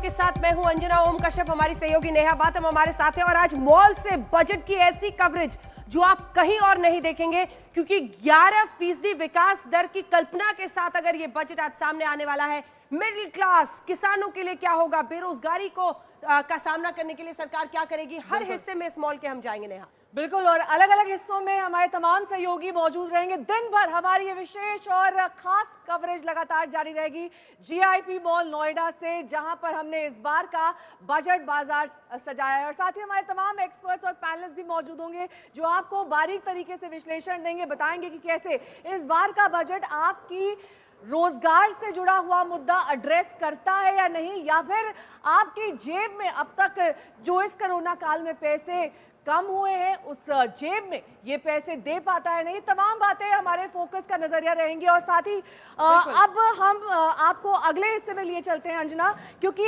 आपके साथ मैं हूं अंजना ओम कश्यप, हमारी सहयोगी नेहा बातम हमारे साथ है। और आज मॉल से बजट की ऐसी कवरेज जो आप कहीं और नहीं देखेंगे, क्योंकि 11% विकास दर की कल्पना के साथ अगर ये बजट आज सामने आने वाला है। मिडिल क्लास किसानों के लिए क्या होगा, बेरोजगारी को का सामना करने के लिए सरकार क्या करेगी, हर हिस्से में इस मॉल के हम जाएंगे नेहा। बिल्कुल, और अलग अलग हिस्सों में हमारे तमाम सहयोगी मौजूद रहेंगे। दिन भर हमारी ये विशेष और खास कवरेज लगातार जारी रहेगी जीआईपी मॉल नोएडा से, जहां पर हमने इस बार का बजट बाजार सजाया है। और साथ ही हमारे तमाम एक्सपर्ट्स और पैनलिस्ट भी मौजूद होंगे जो आपको बारीक तरीके से विश्लेषण देंगे, बताएंगे कि कैसे इस बार का बजट आपकी रोजगार से जुड़ा हुआ मुद्दा एड्रेस करता है या नहीं, या फिर आपकी जेब में अब तक जो इस कोरोना काल में पैसे कम हुए हैं उस जेब में ये पैसे दे पाता है नहीं। तमाम बातें हमारे फोकस का नजरिया रहेंगी। और साथ ही अब हम आपको अगले हिस्से में लिए चलते हैं अंजना, क्योंकि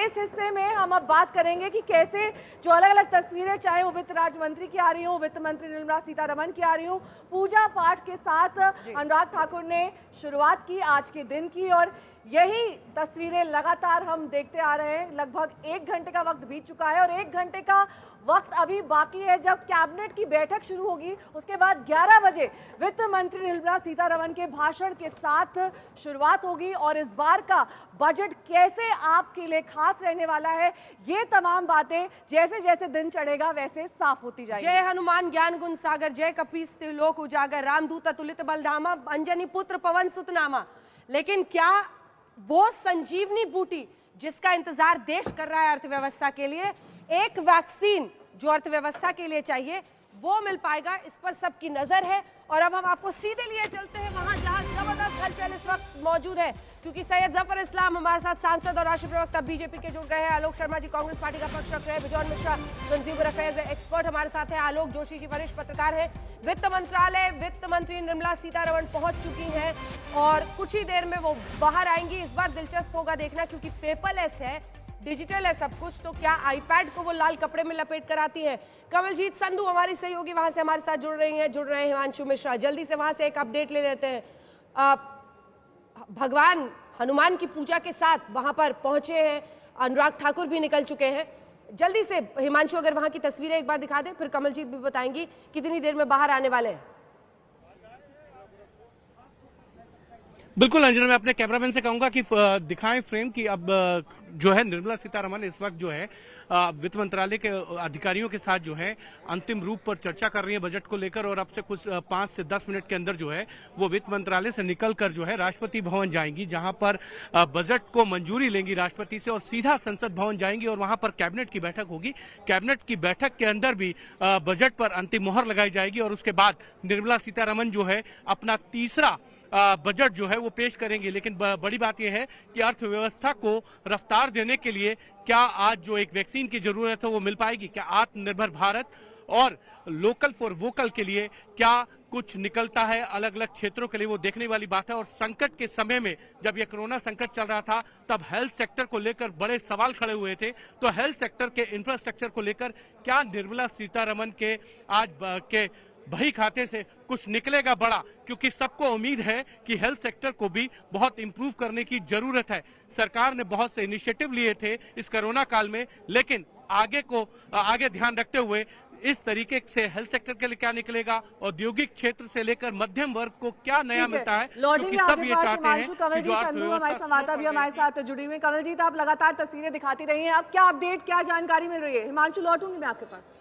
इस हिस्से में हम अब बात करेंगे कि कैसे जो अलग अलग तस्वीरें, चाहे वो वित्त राज्य मंत्री की आ रही हो, वित्त मंत्री निर्मला सीतारमण की आ रही हो, पूजा पाठ के साथ अनुराग ठाकुर ने शुरुआत की आज के दिन की। और यही तस्वीरें लगातार हम देखते आ रहे हैं। लगभग 1 घंटे का वक्त बीत चुका है और 1 घंटे का वक्त अभी बाकी है जब कैबिनेट की बैठक शुरू होगी। उसके बाद 11 बजे वित्त मंत्री निर्मला सीतारमण के भाषण के साथ शुरुआत होगी। और इस बार का बजट कैसे आपके लिए खास रहने वाला है, ये तमाम बातें जैसे जैसे दिन चढ़ेगा वैसे साफ होती जाएगी। जय हनुमान ज्ञान गुण सागर, जय कपीस त्रिलोक उजागर, रामदूत अतुलित बलधामा, अंजनी पुत्र पवन सुतनामा। लेकिन क्या वो संजीवनी बूटी जिसका इंतजार देश कर रहा है अर्थव्यवस्था के लिए, एक वैक्सीन जो अर्थव्यवस्था के लिए चाहिए, वो मिल पाएगा? इस पर सबकी नजर है। और अब हम आपको सीधे लिए चलते हैं वहां जहां जबरदस्त हलचल इस वक्त मौजूद है, क्योंकि सैयद जफर इस्लाम हमारे साथ सांसद और राष्ट्रीय प्रवक्ता बीजेपी के जुड़ गए हैं। आलोक शर्मा जी कांग्रेस पार्टी का पक्ष रख रहे हैं। Bison Mishra consumer affairs expert हमारे साथ हैं। आलोक जोशी जी वरिष्ठ पत्रकार हैं। वित्त मंत्रालय वित्त मंत्री निर्मला सीतारमण पहुंच चुकी हैं और कुछ ही देर में वो बाहर आएंगी। इस बार दिलचस्प होगा देखना, क्योंकि पेपरलेस है, डिजिटल है सब कुछ, तो क्या आईपैड को वो लाल कपड़े में लपेट कर आती है? कमलजीत संधू हमारी सहयोगी वहां से हमारे साथ जुड़ रहे हैं हिमांशु मिश्रा। जल्दी से वहां से एक अपडेट ले लेते हैं। भगवान हनुमान की पूजा के साथ वहां पर पहुंचे हैं, अनुराग ठाकुर भी निकल चुके हैं। जल्दी से हिमांशु अगर वहां की तस्वीरें एक बार दिखा दे, फिर कमलजीत भी बताएंगी कितनी देर में बाहर आने वाले हैं। बिल्कुल अंजना, मैं अपने कैमरामैन से कहूंगा कि दिखाएं फ्रेम की अब जो है निर्मला सीतारमण इस वक्त जो है वित्त मंत्रालय के अधिकारियों के साथ जो है अंतिम रूप पर चर्चा कर रही है बजट को लेकर। और अब से कुछ 5 से 10 मिनट के अंदर जो है वो वित्त मंत्रालय से निकलकर जो है राष्ट्रपति भवन जाएंगी, जहां पर बजट को मंजूरी लेंगी राष्ट्रपति से और सीधा संसद भवन जाएंगी और वहां पर कैबिनेट की बैठक होगी। कैबिनेट की बैठक के अंदर भी बजट पर अंतिम मोहर लगाई जाएगी और उसके बाद निर्मला सीतारमण जो है अपना तीसरा बजट जो है वो पेश करेंगे। लेकिन बड़ी बात यह है कि अर्थव्यवस्था को रफ्तार देने के लिए क्या आज जो एक वैक्सीन की जरूरत है वो मिल पाएगी? क्या आत्मनिर्भर भारत और लोकल फॉर वोकल के लिए क्या कुछ निकलता है अलग अलग क्षेत्रों के लिए, वो देखने वाली बात है। और संकट के समय में जब ये कोरोना संकट चल रहा था तब हेल्थ सेक्टर को लेकर बड़े सवाल खड़े हुए थे, तो हेल्थ सेक्टर के इंफ्रास्ट्रक्चर को लेकर क्या निर्मला सीतारमण के आज के बही खाते से कुछ निकलेगा बड़ा? क्योंकि सबको उम्मीद है कि हेल्थ सेक्टर को भी बहुत इंप्रूव करने की जरूरत है। सरकार ने बहुत से इनिशिएटिव लिए थे इस कोरोना काल में, लेकिन आगे ध्यान रखते हुए इस तरीके से हेल्थ सेक्टर के लिए क्या निकलेगा, औद्योगिक क्षेत्र से लेकर मध्यम वर्ग को क्या नया मिलता है, क्योंकि सब ये चाहते हैं कि जो हमारे संवाददाता भी हमारे साथ जुड़ी हुई। कमलजीत, आप लगातार तस्वीरें दिखाती रही हैं, अब क्या अपडेट, क्या जानकारी मिल रही है? हिमांशु, लौटूंगी मैं आपके पास।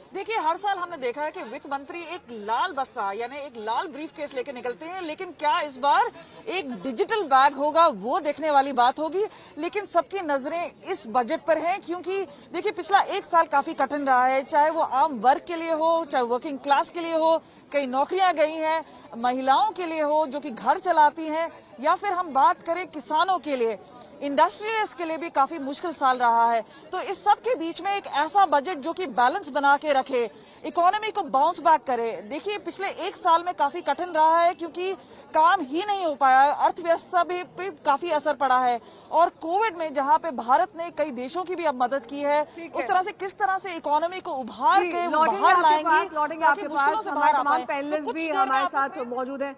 देखिए, हर साल हमने देखा है कि वित्त मंत्री एक लाल बस्ता यानी एक लाल ब्रीफ केस लेकर निकलते हैं, लेकिन क्या इस बार एक डिजिटल बैग होगा, वो देखने वाली बात होगी। लेकिन सबकी नजरें इस बजट पर हैं, क्योंकि देखिए पिछला 1 साल काफी कठिन रहा है, चाहे वो आम वर्ग के लिए हो, चाहे वर्किंग क्लास के लिए हो, कई नौकरियां गई हैं, महिलाओं के लिए हो जो कि घर चलाती हैं, या फिर हम बात करें किसानों के लिए, इंडस्ट्रियलिस्ट के लिए भी काफी मुश्किल साल रहा है। तो इस सब के बीच में एक ऐसा बजट जो कि बैलेंस बना के रखे, इकोनॉमी को बाउंस बैक करे। देखिए पिछले 1 साल में काफी कठिन रहा है, क्योंकि काम ही नहीं हो पाया, अर्थव्यवस्था पे काफी असर पड़ा है। और कोविड में जहां पे भारत ने कई देशों की भी अब मदद की है, उस तरह से किस तरह से इकोनॉमी को उभार के बाहर लाएंगे, लौटेंगे आपके पास। हमारे तमाम पैनलिस्ट भी हमारे साथ मौजूद हैं।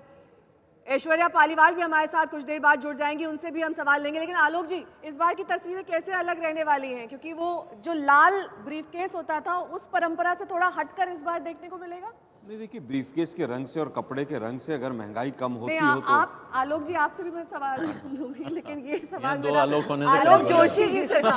ऐश्वर्या पालीवाल भी हमारे साथ कुछ देर बाद जुड़ जाएंगी, उनसे भी हम सवाल लेंगे। लेकिन आलोक जी, इस बार की तस्वीरें कैसे अलग रहने वाली हैं, क्योंकि वो जो लाल ब्रीफकेस होता था उस परंपरा से थोड़ा हटकर इस बार देखने को मिलेगा? नहीं, देखिए, ब्रीफकेस के रंग से और कपड़े के रंग से अगर महंगाई कम होती नहीं, हो तो आप आलोक जी, आपसे भी मैं सवाल लूंगी, लेकिन ये सवाल दो मेरा आलोक होने से आलोक क्या जोशी जी से था।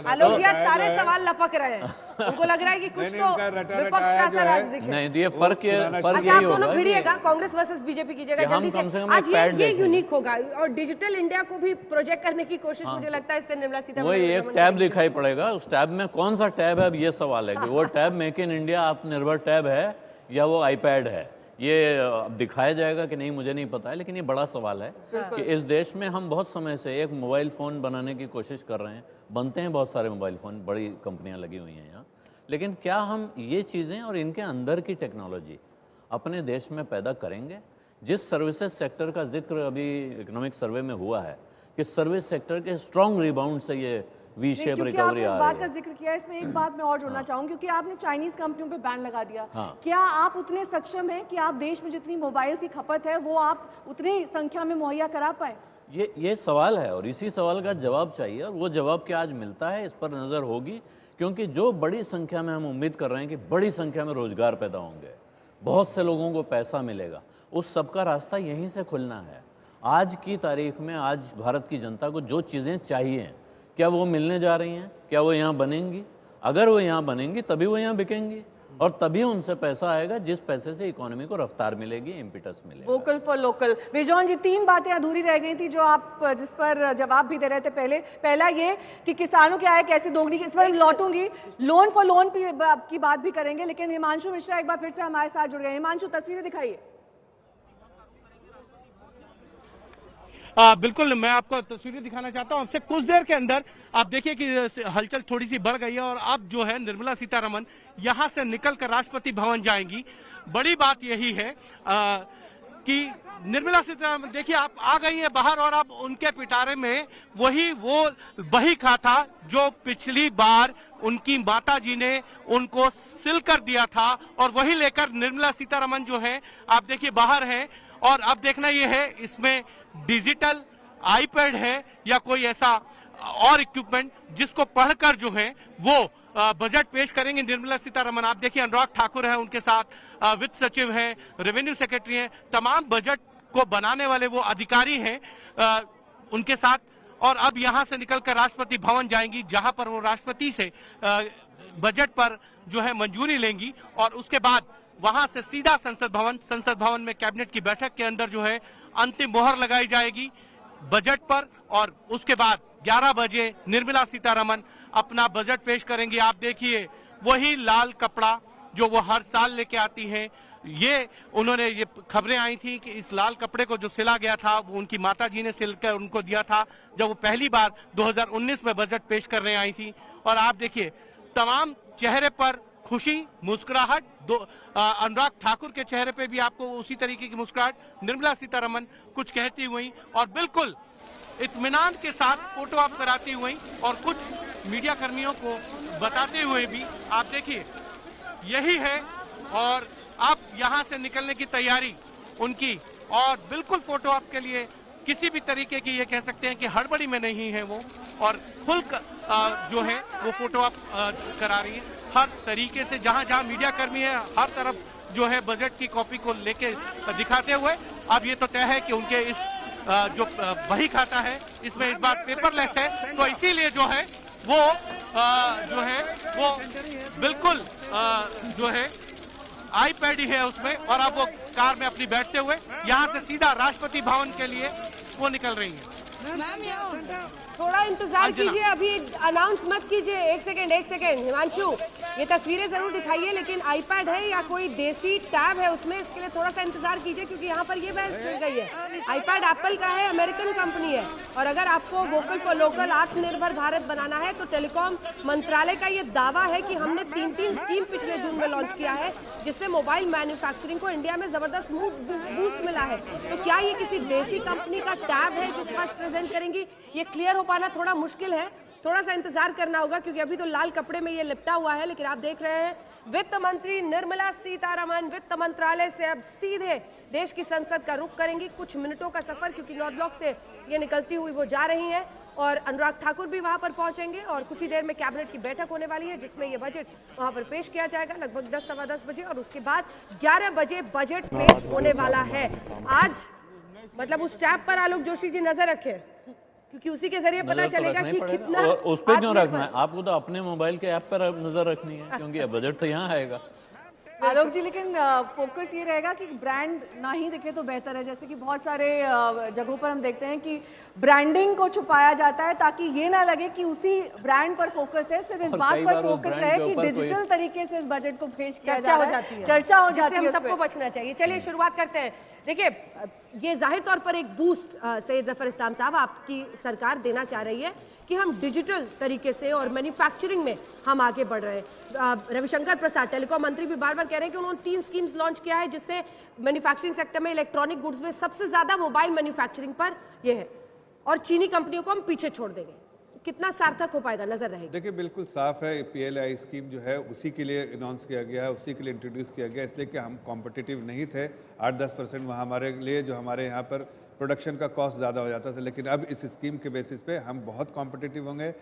आलोक जी आज सारे सवाल लपक रहे हैं, उनको लग रहा है कि कुछ तो विपक्ष का सा राज दिखे। नहीं, तो ये फर्क अच्छा, आप यही दोनों होगा भिड़िएगा, कांग्रेस वर्सेस बीजेपी कीजिएगा कि हम जल्दी कम से से। कम आज एक पैड ये देखें। यूनिक होगा और डिजिटल इंडिया को भी प्रोजेक्ट करने की कोशिश मुझे लगता है इससे निर्मला सीतारमण वही एक टैब दिखाई पड़ेगा। उस टैब में कौन सा टैब है, अब ये सवाल है कि वो टैब मेक इन इंडिया आत्मनिर्भर टैब है या वो आईपैड है। ये अब दिखाया जाएगा कि नहीं मुझे नहीं पता है, लेकिन ये बड़ा सवाल है कि इस देश में हम बहुत समय से एक मोबाइल फ़ोन बनाने की कोशिश कर रहे हैं। बनते हैं बहुत सारे मोबाइल फ़ोन, बड़ी कंपनियां लगी हुई हैं यहाँ, लेकिन क्या हम ये चीज़ें और इनके अंदर की टेक्नोलॉजी अपने देश में पैदा करेंगे? जिस सर्विसेज सेक्टर का जिक्र अभी इकोनॉमिक सर्वे में हुआ है कि सर्विस सेक्टर के स्ट्रॉन्ग रिबाउंड से ये वी शेप क्योंकि रिकवरी आपने आ इस बात रही का है। जिक्र किया, इसमें एक बात मैं और जोड़ना चाहूंगी, क्योंकि आपने चाइनीज कंपनियों पे बैन लगा दिया। हाँ। क्या आप उतने सक्षम हैं कि आप देश में जितनी मोबाइल की खपत है वो आप उतनी संख्या में मुहैया करा पाए? ये सवाल है और इसी सवाल का जवाब चाहिए, और वो जवाब क्या आज मिलता है इस पर नज़र होगी, क्योंकि जो बड़ी संख्या में हम उम्मीद कर रहे हैं कि बड़ी संख्या में रोजगार पैदा होंगे, बहुत से लोगों को पैसा मिलेगा, उस सबका रास्ता यहीं से खुलना है। आज की तारीख में आज भारत की जनता को जो चीज़ें चाहिए क्या वो मिलने जा रही हैं? क्या वो यहाँ बनेंगी? अगर वो यहाँ बनेंगी तभी वो यहाँ बिकेंगी और तभी उनसे पैसा आएगा, जिस पैसे से इकोनॉमी को रफ्तार मिलेगी, इम्पिटस मिलेगा। Vocal for local. बिजॉन जी, 3 बातें अधूरी रह गई थी जो आप जिस पर जवाब भी दे रहे थे पहले। पहला ये कि किसानों की आय कैसे दोगुनी, इस पर लौटूंगी, लोन फॉर लोन की बात भी करेंगे, लेकिन हिमांशु मिश्रा एक बार फिर से हमारे साथ जुड़ गए। हिमांशु, तस्वीरें दिखाइए। बिल्कुल, मैं आपको तस्वीरें दिखाना चाहता हूं। आपसे कुछ देर के अंदर आप देखिए कि हलचल थोड़ी सी बढ़ गई है और अब जो है निर्मला सीतारमण यहां से निकलकर राष्ट्रपति भवन जाएंगी। बड़ी बात यही है कि निर्मला सीतारमण देखिए आप आ गई है बाहर और अब उनके पिटारे में वो बही खा था जो पिछली बार उनकी माता जी ने उनको सिल कर दिया था, और वही लेकर निर्मला सीतारमण जो है आप देखिए बाहर है। और अब देखना यह है इसमें डिजिटल आईपैड है या कोई ऐसा और इक्विपमेंट जिसको पढ़कर जो है वो बजट पेश करेंगे निर्मला सीतारमण। आप देखिए अनुराग ठाकुर है उनके साथ, वित्त सचिव हैं, रेवेन्यू सेक्रेटरी हैं, तमाम बजट को बनाने वाले वो अधिकारी हैं उनके साथ। और अब यहां से निकलकर राष्ट्रपति भवन जाएंगी, जहां पर वो राष्ट्रपति से बजट पर जो है मंजूरी लेंगी और उसके बाद वहां से सीधा संसद भवन में कैबिनेट की बैठक के अंदर जो है अंतिम मोहर लगाई जाएगी बजट पर। और उसके बाद 11 बजे निर्मला सीतारमण अपना बजट पेश करेंगी। आप देखिए वही लाल कपड़ा जो वो हर साल लेके आती हैं, ये खबरें आई थी कि इस लाल कपड़े को जो सिला गया था वो उनकी माता जी ने सिलकर उनको दिया था जब वो पहली बार 2019 में बजट पेश करने आई थी। और आप देखिए तमाम चेहरे पर खुशी, मुस्कुराहट, अनुराग ठाकुर के चेहरे पे भी आपको उसी तरीके की मुस्कुराहट, निर्मला सीतारमण कुछ कहती हुई और बिल्कुल इत्मीनान के साथ फोटो आप कराती हुई और कुछ मीडिया कर्मियों को बताते हुए भी आप देखिए यही है। और अब यहां से निकलने की तैयारी उनकी, और बिल्कुल फोटो आपके लिए किसी भी तरीके की ये कह सकते हैं कि हड़बड़ी में नहीं है वो, और खुल जो है वो फोटो आप करा रही है हर तरीके से। जहां जहां मीडिया कर्मी है हर तरफ जो है बजट की कॉपी को लेके दिखाते हुए। अब ये तो तय है कि उनके इस जो बही खाता है इसमें इस बार पेपरलेस है, तो इसीलिए जो है वो बिल्कुल जो है आईपैड ही है उसमें। और अब वो कार में अपनी बैठते हुए यहाँ से सीधा राष्ट्रपति भवन के लिए वो निकल रही है। थोड़ा इंतजार कीजिए, अभी अनाउंस मत कीजिए। एक सेकेंड हिमांशु, ये तस्वीरें जरूर दिखाइए, लेकिन आईपैड है या कोई देसी टैब है उसमें, इसके लिए थोड़ा सा इंतजार कीजिए क्योंकि यहाँ पर ये बहस छिड़ गई है। आईपैड एप्पल का है, अमेरिकन कंपनी है, और अगर आपको वोकल फॉर लोकल आत्मनिर्भर भारत बनाना है तो टेलीकॉम मंत्रालय का ये दावा है कि हमने 3 स्कीम पिछले जून में लॉन्च किया है जिससे मोबाइल मैन्युफैक्चरिंग को इंडिया में जबरदस्त बूस्ट मिला है। तो क्या ये किसी देसी कंपनी का टैब है जिसको आज प्रेजेंट करेंगी? ये क्लियर हो पाना थोड़ा मुश्किल है। थोड़ा सा इंतजार करना होगा क्योंकि अभी तो लाल कपड़े में ये लिपटा हुआ है, लेकिन आप देख रहे हैं वित्त मंत्री निर्मला सीतारमण वित्त मंत्रालय से अब सीधे देश की संसद का रुख करेंगी। कुछ मिनटों का सफर, क्योंकि नॉर्थ ब्लॉक से ये निकलती हुई वो जा रही हैं और अनुराग ठाकुर भी वहां पर पहुंचेंगे और कुछ ही देर में कैबिनेट की बैठक होने वाली है जिसमें ये बजट वहां पर पेश किया जाएगा लगभग 10 सवा 10 बजे और उसके बाद 11 बजे बजट पेश होने वाला है। आज मतलब उस टैब पर आलोक जोशी जी नजर रखे क्योंकि उसी के जरिए पता चलेगा कि कितना उस पे क्यों रखना है आपको, तो अपने मोबाइल के ऐप पर नजर रखनी है क्योंकि बजट तो यहाँ आएगा। आलोक जी, लेकिन फोकस ये रहेगा कि ब्रांड ना ही दिखे तो बेहतर है। जैसे कि बहुत सारे जगहों पर हम देखते हैं कि ब्रांडिंग को छुपाया जाता है ताकि ये ना लगे कि उसी ब्रांड पर फोकस है, सिर्फ इस बात पर फोकस है कि डिजिटल तरीके से इस बजट को पेश किया चर्चा हो जाती है, चर्चा हो जाती है, हम सबको बचना चाहिए। चलिए शुरुआत करते हैं। देखिए, ये जाहिर तौर पर एक बूस्ट सैयद जफर इस्लाम साहब आपकी सरकार देना चाह रही है कि हम डिजिटल तरीके से और मैन्युफैक्चरिंग में हम आगे बढ़ रहे हैं। रविशंकर प्रसाद टेलीकॉम मंत्री भी बार बार कह रहे हैं कि उन्होंने 3 स्कीम्स लॉन्च किया है जिससे मैन्युफैक्चरिंग सेक्टर में, इलेक्ट्रॉनिक गुड्स में सबसे ज्यादा मोबाइल मैन्युफैक्चरिंग पर यह है और चीनी कंपनियों को हम पीछे छोड़ देंगे। कितना सार्थक हो पाएगा, नजर रहेगी? देखिए, बिल्कुल साफ है। PLI स्कीम जो है उसी के लिए अनाउंस किया गया है, उसी के लिए इंट्रोड्यूस किया गया, इसलिए कि हम कॉम्पिटिटिव नहीं थे। 8-10% वहाँ हमारे लिए, जो हमारे यहाँ पर प्रोडक्शन का कॉस्ट ज़्यादा हो जाता था, लेकिन अब इस स्कीम के बेसिस पे हम बहुत कॉम्पिटिटिव होंगे,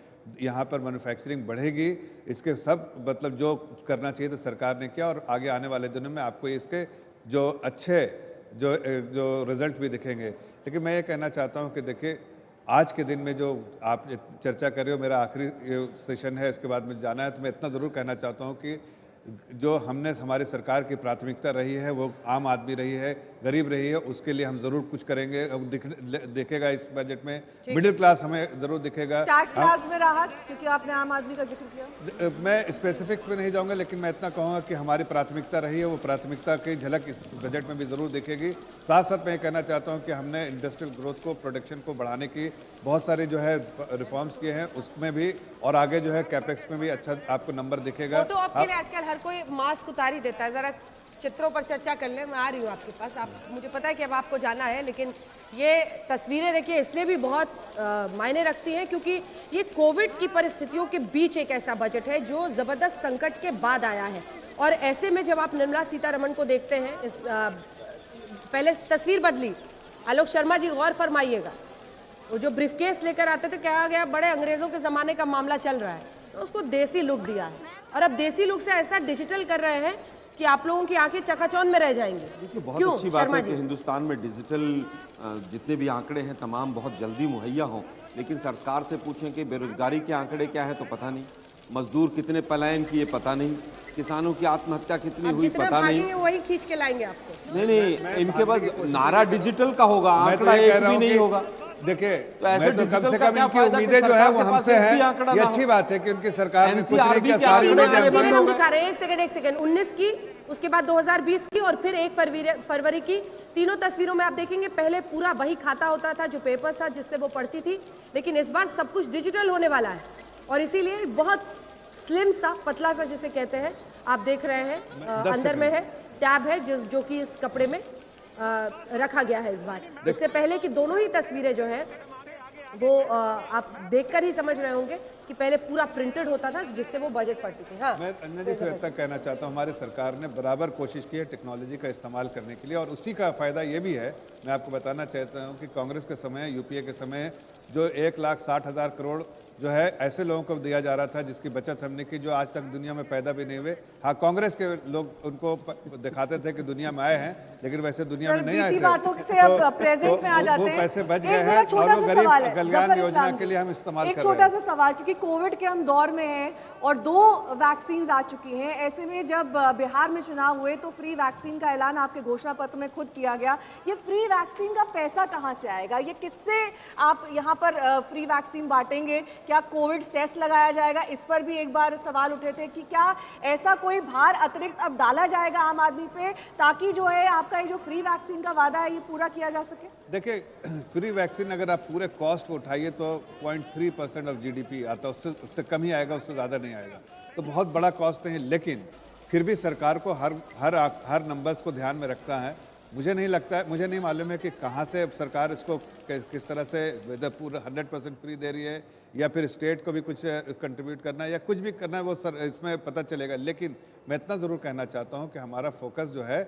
यहाँ पर मैन्युफैक्चरिंग बढ़ेगी। इसके सब मतलब जो करना चाहिए तो सरकार ने किया और आगे आने वाले दिनों में आपको इसके जो अच्छे जो रिजल्ट भी दिखेंगे। लेकिन मैं ये कहना चाहता हूँ कि देखिए, आज के दिन में जो आप चर्चा कर रहे हो, मेरा आखिरी सेशन है, इसके बाद में जाना है, तो मैं इतना ज़रूर कहना चाहता हूँ कि जो हमने हमारी सरकार की प्राथमिकता रही है वो आम आदमी रही है, गरीब रही है, उसके लिए हम जरूर कुछ करेंगे। दिखेगा इस बजट में, मिडिल क्लास हमें जरूर दिखेगा। टैक्स स्लैब्स में राहत, क्योंकि आपने आम आदमी का जिक्र किया। मैं स्पेसिफिक्स में नहीं जाऊंगा, लेकिन मैं इतना कहूँगा कि हमारी प्राथमिकता रही है, वो प्राथमिकता की झलक इस बजट में भी जरूर दिखेगी। साथ साथ मैं ये कहना चाहता हूँ कि हमने इंडस्ट्रियल ग्रोथ को, प्रोडक्शन को बढ़ाने की बहुत सारे जो है रिफॉर्म्स किए हैं, उसमें भी और आगे जो है कैपेक्स में भी अच्छा आपको नंबर दिखेगा। फोटो ऑप के लिए आजकल हर कोई मास्क उतार ही देता है। जरा चित्रों पर चर्चा कर ले, मैं आ रही हूँ आपके पास। आप, मुझे पता है कि अब आपको जाना है, लेकिन ये तस्वीरें देखिए इसलिए भी बहुत मायने रखती हैं क्योंकि ये कोविड की परिस्थितियों के बीच एक ऐसा बजट है जो जबरदस्त संकट के बाद आया है। और ऐसे में जब आप निर्मला सीतारमण को देखते हैं, इस पहले तस्वीर बदली, आलोक शर्मा जी गौर फरमाइएगा, वो जो ब्रीफकेस लेकर आते थे, कहा गया बड़े अंग्रेजों के जमाने का मामला चल रहा है, तो उसको देसी लुक दिया है और अब देसी लुक से ऐसा डिजिटल कर रहे हैं कि आप लोगों की आंखें चकाचौंध में रह जाएंगी। देखिए, बहुत अच्छी बात है कि हिंदुस्तान में डिजिटल जितने भी आंकड़े हैं तमाम बहुत जल्दी मुहैया हों, लेकिन सरकार से पूछें कि बेरोजगारी के आंकड़े क्या है तो पता नहीं, मजदूर कितने पलायन किए पता नहीं, किसानों की आत्महत्या कितनी हुई पता नहीं। वही खींच के लाएंगे आपको। नहीं, इनके पास नारा डिजिटल का होगा, आंकड़ा एक भी नहीं होगा। देखिए, तो ऐसे मैं तो कम से डिजिटल का कम क्या इनकी फायदा कि उम्मीदें जो है वो सरकार के पास हमसे एक भी है। आंकड़ा ये ना अच्छी हो। बात है कि उनकी सरकार ने कुछ NCRB नहीं किया, के सारी आंकड़े उम्मीदें आने हमसे बंद हैं। हो गए। दिखा रहे हैं, एक सेकंड 19 की, उसके बाद 2020 की और फिर 1 फरवरी की। तीनों तस्वीरों में आप देखेंगे पहले पूरा वही खाता होता था जो पेपर था जिससे वो पढ़ती थी, लेकिन इस बार सब कुछ डिजिटल होने वाला है और इसीलिए बहुत स्लिम सा, पतला सा जिसे कहते हैं, आप देख रहे हैं अंदर में है टैब है जो कि इस कपड़े में रखा गया है इस बार। इससे पहले की दोनों ही तस्वीरें जो है वो आप देखकर ही समझ रहे होंगे कि पहले पूरा प्रिंटेड होता था जिससे वो बजट पड़ती थी। हाँ, मैं अन्य जी से इतना कहना चाहता हूँ, हमारी सरकार ने बराबर कोशिश की है टेक्नोलॉजी का इस्तेमाल करने के लिए और उसी का फ़ायदा ये भी है। मैं आपको बताना चाहता हूँ कि कांग्रेस के समय, यूपीए के समय जो 1,60,000 करोड़ जो है ऐसे लोगों को दिया जा रहा था जिसकी बचत हमने की, जो आज तक दुनिया में पैदा भी नहीं हुए। हाँ, कांग्रेस के लोग उनको दिखाते थे कि दुनिया में आए हैं, लेकिन वैसे दुनिया में नहीं आए थे। बातों से अब प्रेजेंट में आ जाते हैं। वो पैसे बच गए हैं और वो गरीब कल्याण योजना के लिए हम इस्तेमाल कर रहे हैं। एक छोटा सा सवाल, क्योंकि कोविड के हम दौर में हैं और 2 वैक्सीन आ चुकी हैं, ऐसे में जब बिहार में चुनाव हुए तो फ्री वैक्सीन का ऐलान आपके घोषणा पत्र में खुद किया गया। ये फ्री वैक्सीन का पैसा कहाँ से आएगा? ये किससे आप यहाँ पर फ्री वैक्सीन बांटेंगे? क्या कोविड सेस लगाया जाएगा? इस पर भी एक बार सवाल उठे थे कि क्या ऐसा कोई भार अतिरिक्त अब डाला जाएगा आम आदमी पे ताकि जो है आपका ये जो फ्री वैक्सीन का वादा है ये पूरा किया जा सके? देखिए, फ्री वैक्सीन अगर आप पूरे कॉस्ट को उठाइए तो 0.3% ऑफ GDP आता है, उससे कम ही आएगा, उससे ज़्यादा नहीं आएगा। तो बहुत बड़ा कॉस्ट नहीं है, लेकिन फिर भी सरकार को हर नंबर्स को ध्यान में रखता है। मुझे नहीं लगता है, मुझे नहीं मालूम है कि कहाँ से सरकार इसको किस तरह से वेदर पूरा 100% फ्री दे रही है या फिर स्टेट को भी कुछ कंट्रीब्यूट करना है या कुछ भी करना है, वो सर इसमें पता चलेगा। लेकिन मैं इतना ज़रूर कहना चाहता हूँ कि हमारा फोकस जो है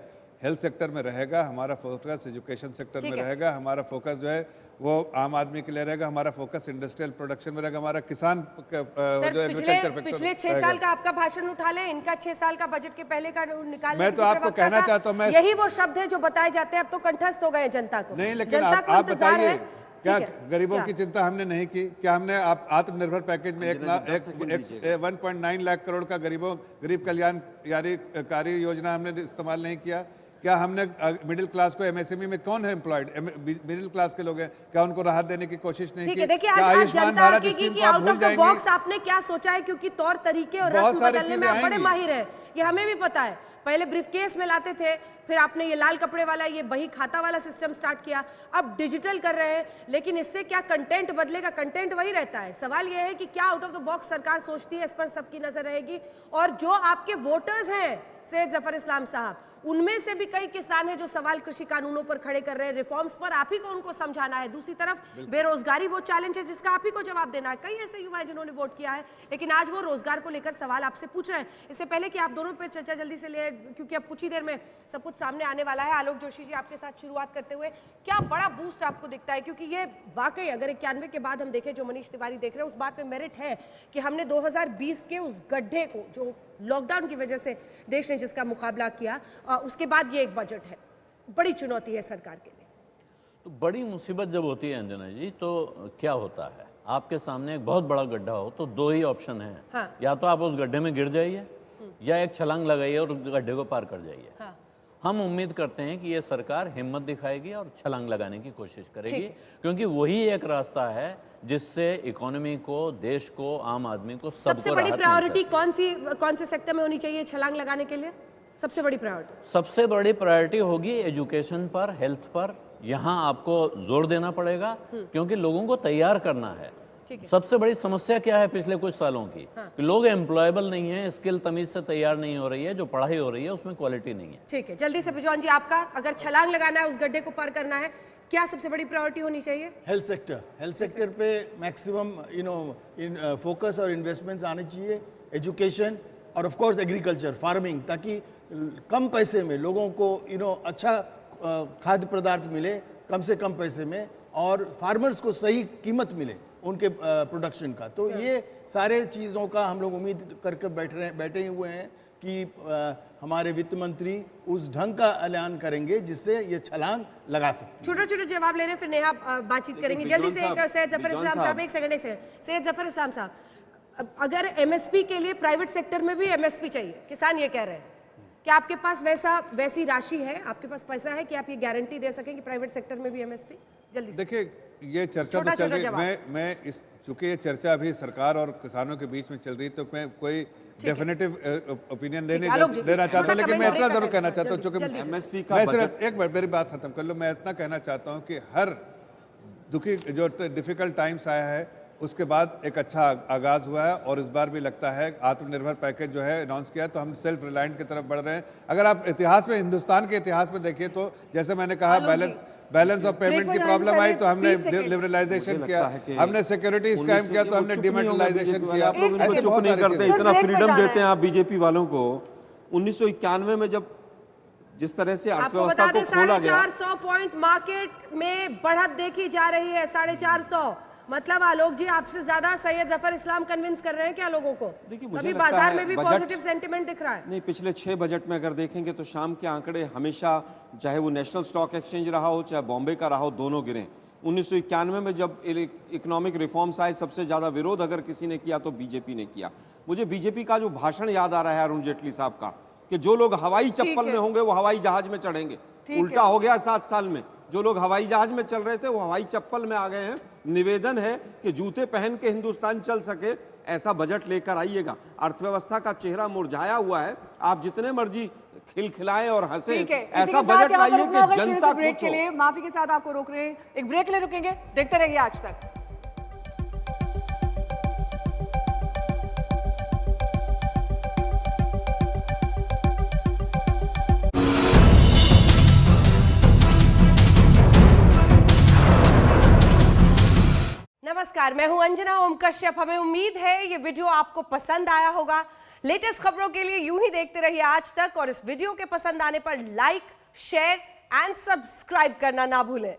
हेल्थ सेक्टर में रहेगा, हमारा फोकस एजुकेशन सेक्टर में रहेगा, हमारा फोकस जो है वो आम आदमी के लिए रहेगा, हमारा फोकस इंडस्ट्रियल प्रोडक्शन में रहेगा, हमारा किसान जो एग्रीकल्चर पिछले 6 साल का आपका भाषण उठा लें, इनका 6 साल का बजट के पहले का निकाल मैं तो आपको कहना चाहता हूँ, मैं यही वो शब्द है जो बताए जाते हैं, अब तो कंठस्थ हो गए जनता को। नहीं, लेकिन आप बताइए क्या गरीबों की चिंता हमने नहीं की? क्या हमने आत्मनिर्भर पैकेज में 1.9 लाख करोड़ का गरीब कल्याणकारी योजना हमने इस्तेमाल नहीं किया? क्या हमने मिडिल क्लास को एमएसएमई में कौन है एम्प्लॉयड, मिडिल क्लास के लोग हैं, क्या उनको राहत देने की कोशिश नहीं की? देखिए, क्या आयुष्मान भारत स्कीम को आप भूल जाएंगे? बॉक्स आपने क्या सोचा है, क्योंकि तौर तरीके और रस्म बदलने में आप बड़े माहिर हैं, ये हमें भी पता है। पहले ब्रीफकेस में लाते थे, फिर आपने ये लाल कपड़े वाला, ये बही खाता वाला सिस्टम स्टार्ट किया, अब डिजिटल कर रहे हैं। लेकिन इससे क्या कंटेंट बदलेगा? कंटेंट वही रहता है। सवाल ये है कि क्या आउट ऑफ द बॉक्स सरकार सोचती है, इस पर सबकी नजर रहेगी। और जो आपके वोटर्स हैं सैयद जफर इस्लाम साहब, उनमें से भी कई किसान हैं जो सवाल कृषि कानूनों पर खड़े कर रहे हैं, रिफॉर्म्स पर आप ही को उनको समझाना है। दूसरी तरफ बेरोजगारी वो चैलेंज है जिसका आप ही को जवाब देना है। कई ऐसे युवा हैं जिन्होंने वोट किया है, लेकिन आज वो रोजगार को लेकर सवाल आपसे पूछ रहे हैं। इससे पहले कि आप दोनों पर चर्चा जल्दी से ले, क्योंकि अब कुछ ही देर में सब कुछ सामने आने वाला है, आलोक जोशी जी आपके साथ शुरुआत करते हुए क्या बड़ा बूस्ट आपको दिखता है? क्योंकि ये वाकई अगर 91 के बाद हम देखें, जो मनीष तिवारी देख रहे हैं, उस बात में मेरिट है कि हमने 2020 के उस गड्ढे को, जो लॉकडाउन की वजह से देश ने जिसका मुकाबला किया, उसके बाद ये एक बजट है। बड़ी चुनौती है सरकार के लिए। तो बड़ी मुसीबत जब होती है अंजना जी, तो क्या होता है, आपके सामने एक बहुत बड़ा गड्ढा हो तो दो ही ऑप्शन है। हाँ। या तो आप उस गड्ढे में गिर जाइए या एक छलांग लगाइए और गड्ढे को पार कर जाइए। हाँ। हम उम्मीद करते हैं कि ये सरकार हिम्मत दिखाएगी और छलांग लगाने की कोशिश करेगी, क्योंकि वही एक रास्ता है जिससे इकोनॉमी को, देश को, आम आदमी को, सबको सबसे बड़ी प्रायोरिटी कौन से सेक्टर में होनी चाहिए छलांग लगाने के लिए? सबसे बड़ी प्रायोरिटी, सबसे बड़ी प्रायोरिटी होगी एजुकेशन पर, हेल्थ पर। यहाँ आपको जोर देना पड़ेगा क्योंकि लोगों को तैयार करना है। सबसे बड़ी समस्या क्या है पिछले कुछ सालों की? कि लोग एम्प्लॉयबल नहीं है, स्किल तमीज से तैयार नहीं हो रही है, जो पढ़ाई हो रही है उसमें क्वालिटी नहीं है। ठीक है, जल्दी से बिजौन जी, आपका अगर छलांग लगाना है, उस गड्ढे को पार करना है, क्या सबसे बड़ी प्रायोरिटी होनी चाहिए? हेल्थ सेक्टर पे मैक्सिमम फोकस और इन्वेस्टमेंट्स आने चाहिए, एजुकेशन और ऑफ कोर्स एग्रीकल्चर, फार्मिंग, ताकि कम पैसे में लोगों को अच्छा खाद्य पदार्थ मिले, कम से कम पैसे में, और फार्मर्स को सही कीमत मिले उनके प्रोडक्शन का। तो ये सारे चीज़ों का हम लोग उम्मीद करके बैठे हुए हैं कि हमारे वित्त मंत्री उस ढंग का ऐलान करेंगे जिससे ये छलांग लगा सकते। छोटे-छोटे जवाब ले रहे हैं, फिर नेहा बातचीत करेंगी। जल्दी से सैयद जफर इस्लाम साहब, एक सेकंड। सैयद जफर इस्लाम साहब, अगर एमएसपी के लिए प्राइवेट सेक्टर में भी एमएसपी चाहिए, किसान ये कह रहे हैं, क्या आपके पास वैसी राशि है, आपके पास पैसा है कि आप ये गारंटी दे सकें कि प्राइवेट सेक्टर में भी एमएसपी? जल्दी से। देखिए, ये चर्चा तो चल रही, मैं चूंकि ये चर्चा अभी सरकार और किसानों के बीच में चल रही, तो मैं कोई डेफिनेटिव ओपिनियन देना चाहता हूँ, लेकिन मैं इतना जरूर कहना चाहता हूँ, चूंकि एमएसपी का सिर्फ एक मिनट मेरी बात खत्म कर लो। मैं इतना कहना चाहता हूँ कि हर दुखी जो डिफिकल्ट टाइम्स आया है, उसके बाद एक अच्छा आगाज हुआ है, और इस बार भी लगता है आत्मनिर्भर पैकेज जो है अनाउंस किया, तो हम सेल्फ रिलायंट की तरफ बढ़ रहे हैं। अगर आप इतिहास में, हिंदुस्तान के इतिहास में देखिए, तो जैसे मैंने कहा, बैलेंस ऑफ पेमेंट की प्रॉब्लम आई तो हमने लिबरलाइजेशन किया, हमने सिक्योरिटी स्कैम किया तो हमने डिमेटलाइजेशन किया। आप लोग इनको चुप नहीं करते, इतना फ्रीडम देते हैं आप बीजेपी वालों को। 1991 में जब जिस तरह से अर्थव्यवस्था को खोला गया, 450 पॉइंट मार्केट में बढ़त देखी जा रही है, 450। मतलब आलोक जी, आपसे ज्यादा सैयद जफर इस्लाम कन्विंस कर रहे हैं क्या लोगों को? देखिए, मुझे अभी लगता बाजार है में भी पॉजिटिव सेंटिमेंट दिख रहा है। नहीं, पिछले 6 बजट में अगर देखेंगे तो शाम के आंकड़े हमेशा, चाहे वो नेशनल स्टॉक एक्सचेंज रहा हो, चाहे बॉम्बे का रहा हो, दोनों गिरे। 1991 में जब इकोनॉमिक रिफॉर्म्स आए, सबसे ज्यादा विरोध अगर किसी ने किया तो बीजेपी ने किया। मुझे बीजेपी का जो भाषण याद आ रहा है अरुण जेटली साहब का, कि जो लोग हवाई चप्पल में होंगे वो हवाई जहाज में चढ़ेंगे। उल्टा हो गया 7 साल में, जो लोग हवाई जहाज में चल रहे थे वो हवाई चप्पल में आ गए हैं। निवेदन है कि जूते पहन के हिंदुस्तान चल सके, ऐसा बजट लेकर आइएगा। अर्थव्यवस्था का चेहरा मुरझाया हुआ है, आप जितने मर्जी खिलखिलाएं और हंसें, ऐसा बजट लाइए कि जनता खुश हो। माफी के साथ आपको रोक रहे हैं, एक ब्रेक ले रुकेंगे, देखते रहिए आज तक। नमस्कार, मैं हूं अंजना ओम कश्यप। हमें उम्मीद है ये वीडियो आपको पसंद आया होगा। लेटेस्ट खबरों के लिए यूं ही देखते रहिए आज तक, और इस वीडियो के पसंद आने पर लाइक, शेयर एंड सब्सक्राइब करना ना भूलें।